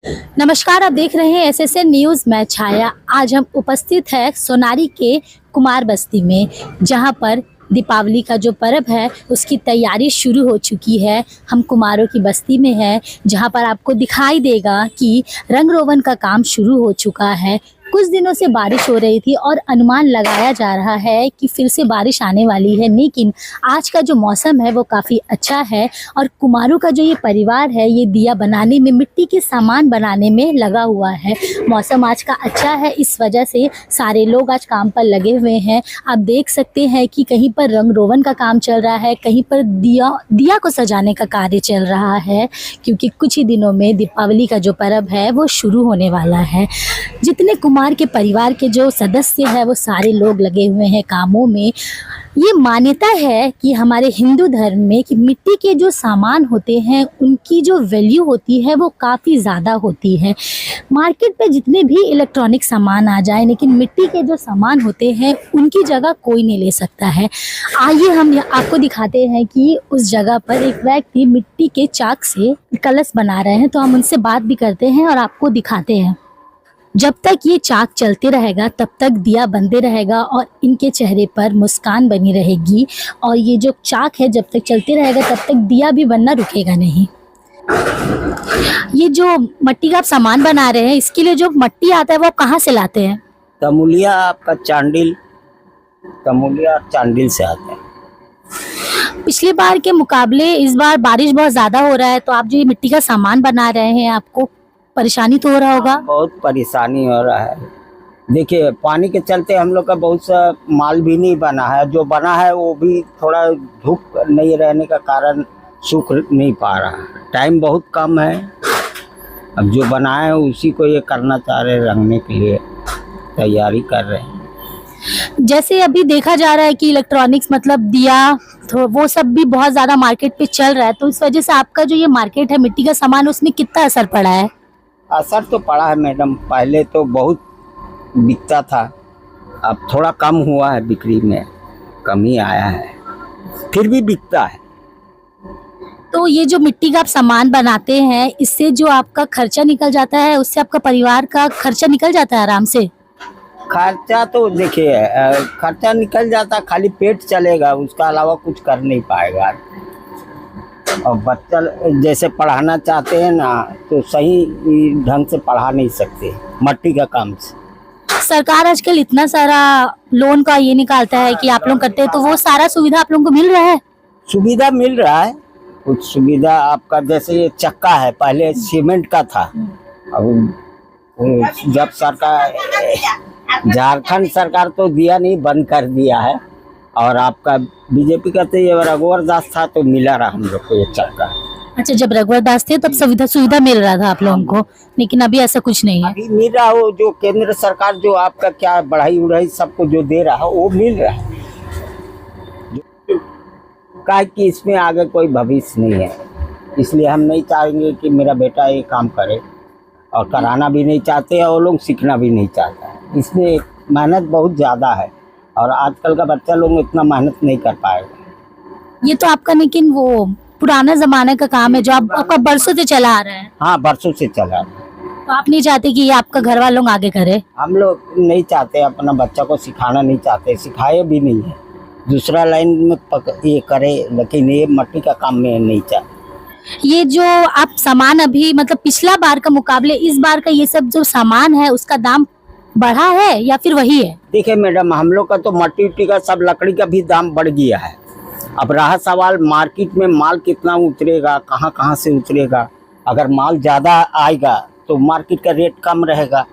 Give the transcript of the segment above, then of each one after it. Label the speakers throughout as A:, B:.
A: नमस्कार, आप देख रहे हैं एसएसएन न्यूज़। मैं छाया। आज हम उपस्थित है सोनारी के कुमार बस्ती में, जहां पर दीपावली का जो पर्व है उसकी तैयारी शुरू हो चुकी है। हम कुमारों की बस्ती में हैं, जहां पर आपको दिखाई देगा कि रंग रोगन का काम शुरू हो चुका है। कुछ दिनों से बारिश हो रही थी और अनुमान लगाया जा रहा है कि फिर से बारिश आने वाली है, लेकिन आज का जो मौसम है वो काफ़ी अच्छा है। और कुमारों का जो ये परिवार है ये दिया बनाने में, मिट्टी के सामान बनाने में लगा हुआ है। मौसम आज का अच्छा है, इस वजह से सारे लोग आज काम पर लगे हुए हैं। आप देख सकते हैं कि कहीं पर रंग रोगन का काम चल रहा है, कहीं पर दिया को सजाने का कार्य चल रहा है, क्योंकि कुछ ही दिनों में दीपावली का जो पर्व है वो शुरू होने वाला है। जितने कुमार के परिवार के जो सदस्य हैं वो सारे लोग लगे हुए हैं कामों में। ये मान्यता है कि हमारे हिंदू धर्म में कि मिट्टी के जो सामान होते हैं उनकी जो वैल्यू होती है वो काफ़ी ज़्यादा होती है। मार्केट पे जितने भी इलेक्ट्रॉनिक सामान आ जाए, लेकिन मिट्टी के जो सामान होते हैं उनकी जगह कोई नहीं ले सकता है। आइए हम आपको दिखाते हैं कि उस जगह पर एक व्यक्ति मिट्टी के चाक से कलश बना रहे हैं, तो हम उनसे बात भी करते हैं और आपको दिखाते हैं। जब तक ये चाक चलते रहेगा तब तक दिया बनते रहेगा और इनके चेहरे पर मुस्कान बनी रहेगी। और ये जो चाक है जब तक चलते रहेगा तब तक दिया भी बनना रुकेगा नहीं। ये जो मट्टी का आप सामान बना रहे हैं, इसके लिए जो मट्टी आता है वो आप कहाँ से लाते हैं?
B: तमुलिया आपका चांडिल, तमुलिया चांडिल से आता है।
A: पिछली बार के मुकाबले इस बार बारिश बहुत ज़्यादा हो रहा है, तो आप जो ये मिट्टी का सामान बना रहे हैं आपको परेशानी तो हो रहा होगा?
B: बहुत परेशानी हो रहा है। देखिए, पानी के चलते हम लोग का बहुत सा माल भी नहीं बना है। जो बना है वो भी थोड़ा धूप नहीं रहने का कारण सूख नहीं पा रहा। टाइम बहुत कम है। अब जो बना है उसी को ये करना चाह रहे, रंगने के लिए तैयारी कर रहे हैं।
A: जैसे अभी देखा जा रहा है कि इलेक्ट्रॉनिक्स मतलब दिया तो वो सब भी बहुत ज़्यादा मार्केट पे चल रहा है, तो इस वजह से आपका जो ये मार्केट है मिट्टी का सामान, उसमें कितना असर पड़ा है?
B: असर तो पड़ा है मैडम। पहले तो बहुत बिकता था, अब थोड़ा कम हुआ है, बिक्री में कमी आया है, फिर भी बिकता है।
A: तो ये जो मिट्टी का आप सामान बनाते हैं, इससे जो आपका खर्चा निकल जाता है, उससे आपका परिवार का खर्चा निकल जाता है आराम से?
B: खर्चा तो देखिए, खर्चा निकल जाता, खाली पेट चलेगा, उसका अलावा कुछ कर नहीं पाएगा। और बच्चा जैसे पढ़ाना चाहते हैं ना, तो सही ढंग से पढ़ा नहीं सकते मट्टी का काम से।
A: सरकार आजकल इतना सारा लोन का ये निकालता है कि आप लोग करते हैं, तो वो सारा सुविधा आप लोगों को मिल रहा है?
B: सुविधा मिल रहा है, कुछ सुविधा आपका, जैसे ये चक्का है, पहले सीमेंट का था। अब जब सरकार, झारखंड सरकार तो दिया नहीं, बंद कर दिया है। और आपका बीजेपी का तो ये रघुवर दास था तो मिला रहा हम लोग को ये चक्का।
A: अच्छा, जब रघुवर दास थे तब सुविधा मिल रहा था आप लोगों को, लेकिन अभी ऐसा कुछ नहीं है?
B: अभी मिल रहा हो, जो केंद्र सरकार जो आपका क्या बढ़ाई उड़ाई सबको जो दे रहा है वो मिल रहा है। क्या कि इसमें आगे कोई भविष्य नहीं है, इसलिए हम नहीं चाहेंगे कि मेरा बेटा ये काम करे, और कराना भी नहीं चाहते हैं वो लोग, सीखना भी नहीं चाहता है। इसमें मेहनत बहुत ज़्यादा है और आजकल का बच्चा लोग इतना मेहनत नहीं कर पाएगा।
A: ये तो आपका लेकिन वो पुराना जमाने का काम है जो आपका बरसों से चला आ रहा है।
B: हाँ, बरसों से चला रहा है।
A: तो आप नहीं चाहते कि ये आपका घर वालों लोग आगे करे?
B: हम लोग नहीं चाहते, अपना बच्चा को सिखाना नहीं चाहते, सिखाए भी नहीं है। दूसरा लाइन में ये करे, लेकिन ये मट्टी का काम में नहीं चाहते।
A: ये जो आप सामान अभी मतलब पिछला बार का मुकाबले इस बार का ये सब जो सामान है उसका दाम बढ़ा है या फिर वही है?
B: देखिए मैडम, हम लोग का तो मट्टी उट्टी का सब लकड़ी का भी दाम बढ़ गया है। अब रहा सवाल मार्केट में माल कितना उतरेगा, कहाँ कहाँ से उतरेगा। अगर माल ज़्यादा आएगा तो मार्केट का रेट कम रहेगा,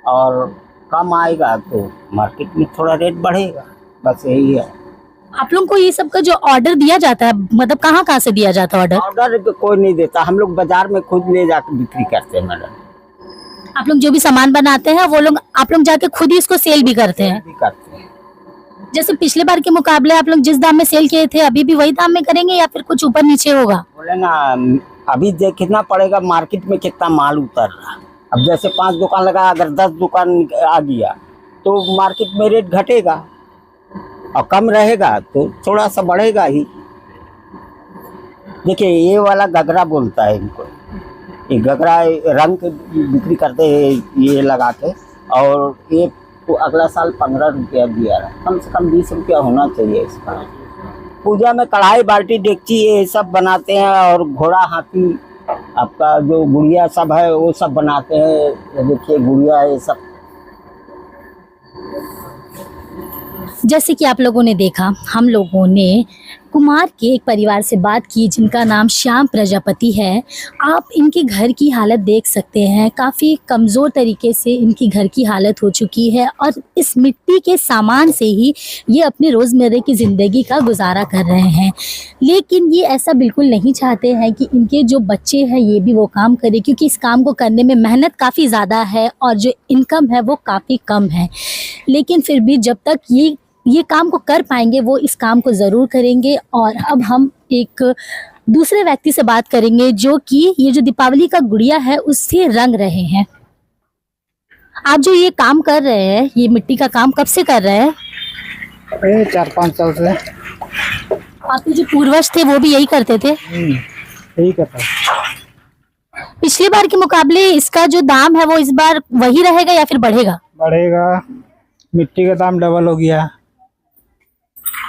B: और कम आएगा तो मार्केट में थोड़ा रेट बढ़ेगा, बस यही है।
A: आप लोगों को ये सब का जो ऑर्डर दिया जाता है, मतलब कहाँ कहाँ से दिया जाता है ऑर्डर?
B: ऑर्डर कोई नहीं देता, हम लोग बाजार में खुद ले जाकर बिक्री करते हैं मैडम।
A: आप लोग जो भी सामान बनाते हैं वो लोग आप लोग जाके खुद ही इसको सेल भी करते हैं?
B: भी करते हैं।
A: जैसे पिछले बार के मुकाबले आप लोग जिस दाम में सेल किए थे अभी भी वही दाम में करेंगे या फिर कुछ ऊपर नीचे होगा?
B: बोले ना, अभी देखना पड़ेगा मार्केट में कितना माल उतर रहा। अब जैसे 5 दुकान लगा, अगर 10 दुकान आ गया तो मार्केट में रेट घटेगा, और कम रहेगा तो थोड़ा सा बढ़ेगा ही। देखिए, ये वाला गगरा बोलता है इनको, ये गगरा रंग के बिक्री करते हैं ये लगा के, और ये तो अगला साल 15 रुपया दिया रहा, कम से कम 20 रुपया होना चाहिए इसका। पूजा में कढ़ाई बाल्टी डेगची ये सब बनाते हैं, और घोड़ा हाथी आपका जो गुड़िया सब है वो सब बनाते हैं। ये देखिए गुड़िया ये सब।
A: जैसे कि आप लोगों ने देखा, हम लोगों ने कुमार के एक परिवार से बात की जिनका नाम श्याम प्रजापति है। आप इनके घर की हालत देख सकते हैं, काफ़ी कमज़ोर तरीके से इनकी घर की हालत हो चुकी है, और इस मिट्टी के सामान से ही ये अपने रोज़मर्रा की ज़िंदगी का गुजारा कर रहे हैं। लेकिन ये ऐसा बिल्कुल नहीं चाहते हैं कि इनके जो बच्चे हैं ये भी वो काम करें, क्योंकि इस काम को करने में मेहनत काफ़ी ज़्यादा है और जो इनकम है वो काफ़ी कम है। लेकिन फिर भी जब तक ये काम को कर पाएंगे वो इस काम को ज़रूर करेंगे। और अब हम एक दूसरे व्यक्ति से बात करेंगे जो कि ये जो दीपावली का गुड़िया है उससे रंग रहे हैं। आप जो ये काम कर रहे हैं, ये मिट्टी का काम कब से कर रहे हैं?
C: 4-5 साल से।
A: आपके जो पूर्वज थे वो भी यही करते थे?
C: यही करता है।
A: पिछली बार के मुकाबले इसका जो दाम है वो इस बार वही रहेगा या फिर बढ़ेगा?
C: बढ़ेगा, मिट्टी का दाम डबल हो गया।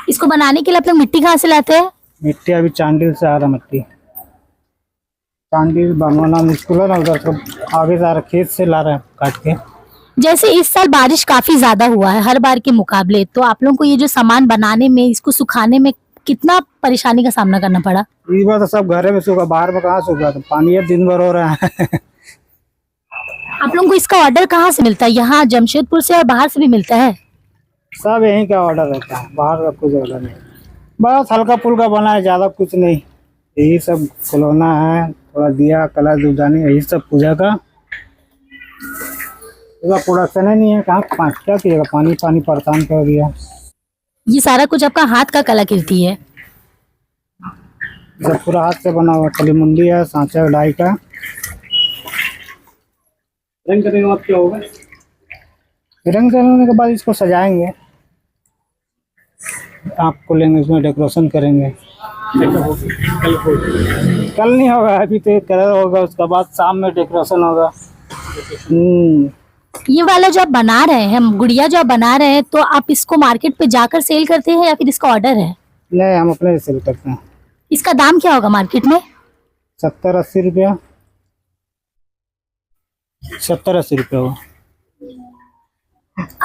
A: इसको बनाने के लिए आप लोग मिट्टी कहाँ से लाते हैं?
C: मिट्टी अभी चांडिल से आ रहा, मिट्टी चांडिल बनवाना मुश्किल है ना, उधर तो आगे से आ रहा, खेत से ला रहे हैं काट के।
A: जैसे इस साल बारिश काफी ज्यादा हुआ है हर बार के मुकाबले, तो आप लोगों को ये जो सामान बनाने में, इसको सुखाने में कितना परेशानी का सामना करना पड़ा?
C: इस बार तो सब घरे में सूखा, बाहर में कहाँ सूखा, तो पानी है दिन भर हो रहा है।
A: आप लोगों को इसका ऑर्डर कहाँ से मिलता है? यहाँ जमशेदपुर से और बाहर से भी मिलता है?
C: सब यहीं का ऑर्डर रहता है, बाहर का कुछ ऑर्डर नहीं। बस हल्का फुल्का बना है, ज़्यादा कुछ नहीं। यही सब खिलौना है, थोड़ा दिया, कलश, धूपदानी, यही सब पूजा का। इसका प्रोडक्शन ही नहीं है, कहाँ क्या किएगा, पानी परेशान कर दिया।
A: ये सारा कुछ आपका हाथ का कलाकृति है?
C: सब पूरा हाथ से बना हुआ, कली मुंडी है, सांचा डाई का। रंग करने के बाद क्या होगा? रंग करने के बाद इसको सजाएंगे, आपको लेंगे, उसमें डेकोरेशन करेंगे। कल नहीं होगा, अभी तो कलर होगा, उसके बाद शाम में डेकोरेशन होगा।
A: ये वाला जो आप बना रहे हैं, गुड़िया जो आप बना रहे हैं, तो आप इसको मार्केट पे जाकर सेल करते हैं या फिर इसका ऑर्डर है?
C: नहीं, हम अपने सेल करते हैं।
A: इसका दाम क्या होगा मार्केट में?
C: 70-80 रुपया। 70-80 रुपया हुआ।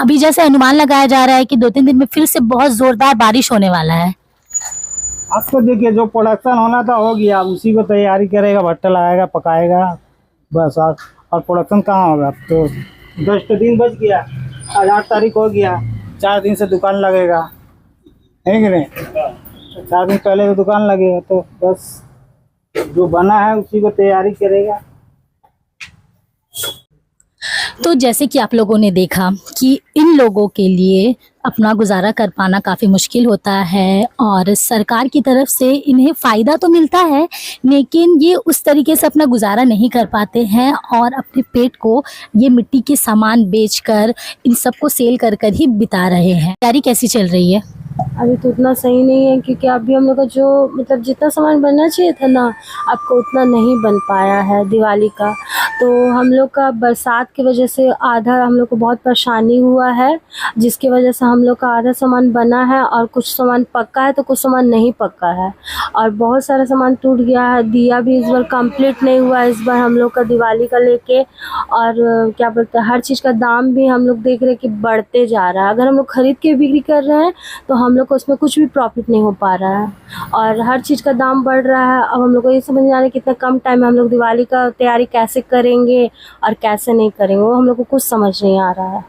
A: अभी जैसे अनुमान लगाया जा रहा है कि 2-3 दिन में फिर से बहुत जोरदार बारिश होने वाला है।
C: आपको देखिए, जो प्रोडक्शन होना था हो गया, आप उसी को तैयारी करेगा, भट्टा लगाएगा, पकाएगा, बस। और प्रोडक्शन कहाँ होगा? अब तो 10 दिन बच गया, आज 8 तारीख हो गया, 4 दिन से दुकान लगेगा, है कि नहीं? 4 दिन पहले तो दुकान लगेगा, तो बस जो बना है उसी को तैयारी करेगा।
A: तो जैसे कि आप लोगों ने देखा कि इन लोगों के लिए अपना गुजारा कर पाना काफ़ी मुश्किल होता है, और सरकार की तरफ से इन्हें फ़ायदा तो मिलता है, लेकिन ये उस तरीके से अपना गुजारा नहीं कर पाते हैं और अपने पेट को ये मिट्टी के सामान बेचकर, इन सब को सेल कर कर ही बिता रहे हैं। तैयारी कैसी चल रही है?
D: अभी तो उतना सही नहीं है, क्योंकि अभी हम लोग का जो मतलब जितना सामान बनना चाहिए था ना, आपको उतना नहीं बन पाया है दिवाली का। तो हम लोग का बरसात की वजह से आधा हम लोग को बहुत परेशानी हुआ है, जिसकी वजह से हम लोग का आधा सामान बना है और कुछ सामान पक्का है तो कुछ सामान नहीं पक्का है, और बहुत सारा सामान टूट गया है। दिया भी इस बार कंप्लीट नहीं हुआ इस बार हम लोग का दिवाली का लेके। और क्या बोलते हैं, हर चीज़ का दाम भी हम लोग देख रहे हैं कि बढ़ते जा रहा है। अगर हम लोग ख़रीद के बिक्री कर रहे हैं तो हम लोग को उसमें कुछ भी प्रॉफिट नहीं हो पा रहा है, और हर चीज़ का दाम बढ़ रहा है। अब हम लोग को ये समझ नहीं आ रहा है कितना कम टाइम में हम लोग दिवाली का तैयारी कैसे करेंगे और कैसे नहीं करेंगे, वो हम लोग को कुछ समझ नहीं आ रहा है।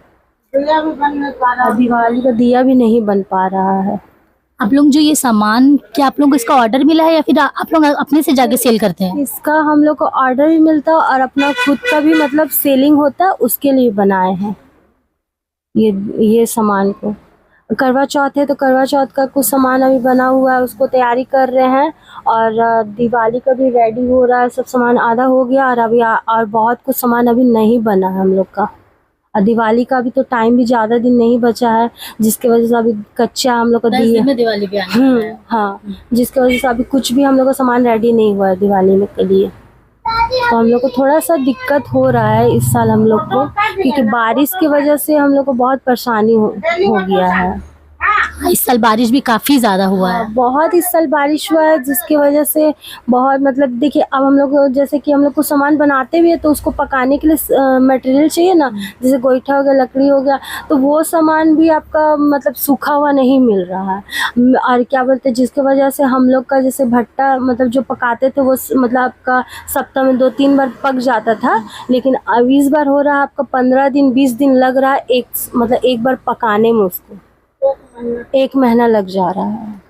D: दिया भी बन नहीं पा रहा है, दिवाली का दिया भी नहीं बन पा रहा है।
A: आप लोग जो ये सामान, क्या आप लोगों को इसका ऑर्डर मिला है या फिर आप लोग अपने से जाके सेल करते हैं?
D: इसका हम लोग को ऑर्डर भी मिलता है और अपना खुद का भी मतलब सेलिंग होता है, उसके लिए बनाए हैं ये सामान को। करवा चौथ है तो करवा चौथ का कुछ सामान अभी बना हुआ है, उसको तैयारी कर रहे हैं, और दिवाली का भी रेडी हो रहा है। सब सामान आधा हो गया और अभी और बहुत कुछ सामान अभी नहीं बना है हम लोग का। और दिवाली का भी तो टाइम भी ज़्यादा दिन नहीं बचा है, जिसकी वजह से अभी कच्चा हम लोग को दिया
A: दिवाली भी आने
D: हाँ, जिसकी वजह से अभी कुछ भी हम लोग का सामान रेडी नहीं हुआ है दिवाली में के लिए। तो हम लोग को थोड़ा सा दिक्कत हो रहा है इस साल हम लोग को, क्योंकि बारिश की वजह से हम लोग को बहुत परेशानी हो गया है।
A: इस साल बारिश भी काफी ज्यादा हुआ है।
D: बहुत इस साल बारिश हुआ है, जिसकी वजह से बहुत मतलब देखिए, अब हम लोग जैसे कि हम लोग को सामान बनाते भी है तो उसको पकाने के लिए मटेरियल चाहिए ना, जैसे गोईठा हो गया, लकड़ी हो गया, तो वो सामान भी आपका मतलब सूखा हुआ नहीं मिल रहा है। और क्या बोलते हैं, जिसकी वजह से हम लोग का जैसे भट्टा मतलब जो पकाते थे वो मतलब आपका सप्ताह में 2-3 बार पक जाता था, लेकिन अब इस बार हो रहा है आपका 15 दिन 20 दिन लग रहा है एक बार पकाने में, उसको 1 महीना लग जा रहा है।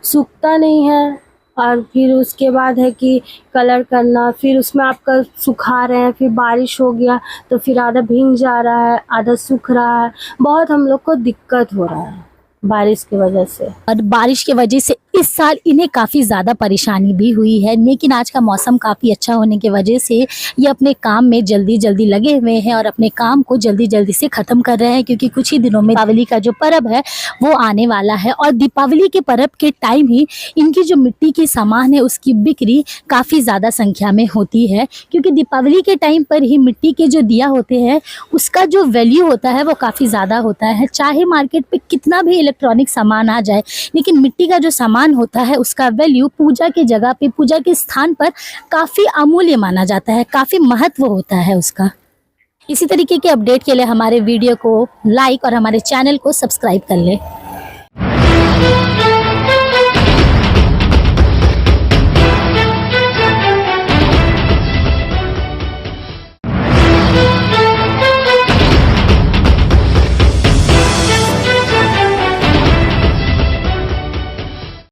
D: सूखता नहीं है। और फिर उसके बाद है कि कलर करना, फिर उसमें आपका सुखा रहे हैं, फिर बारिश हो गया तो फिर आधा भीग जा रहा है, आधा सूख रहा है। बहुत हम लोग को दिक्कत हो रहा है बारिश की वजह से।
A: और बारिश की वजह से इस साल इन्हें काफ़ी ज़्यादा परेशानी भी हुई है, लेकिन आज का मौसम काफ़ी अच्छा होने की वजह से ये अपने काम में जल्दी जल्दी लगे हुए हैं और अपने काम को जल्दी जल्दी से ख़त्म कर रहे हैं, क्योंकि कुछ ही दिनों में दीपावली का जो पर्व है वो आने वाला है। और दीपावली के पर्व के टाइम ही इनकी जो मिट्टी की सामान है उसकी बिक्री काफ़ी ज़्यादा संख्या में होती है, क्योंकि दीपावली के टाइम पर ही मिट्टी के जो दिया होते हैं उसका जो वैल्यू होता है वो काफ़ी ज़्यादा होता है। चाहे मार्केट पर कितना भी इलेक्ट्रॉनिक सामान आ जाए, लेकिन मिट्टी का जो सामान होता है उसका वैल्यू पूजा की जगह पे, पूजा के स्थान पर काफ़ी अमूल्य माना जाता है, काफ़ी महत्व होता है उसका। इसी तरीके के अपडेट के लिए हमारे वीडियो को लाइक और हमारे चैनल को सब्सक्राइब कर लें।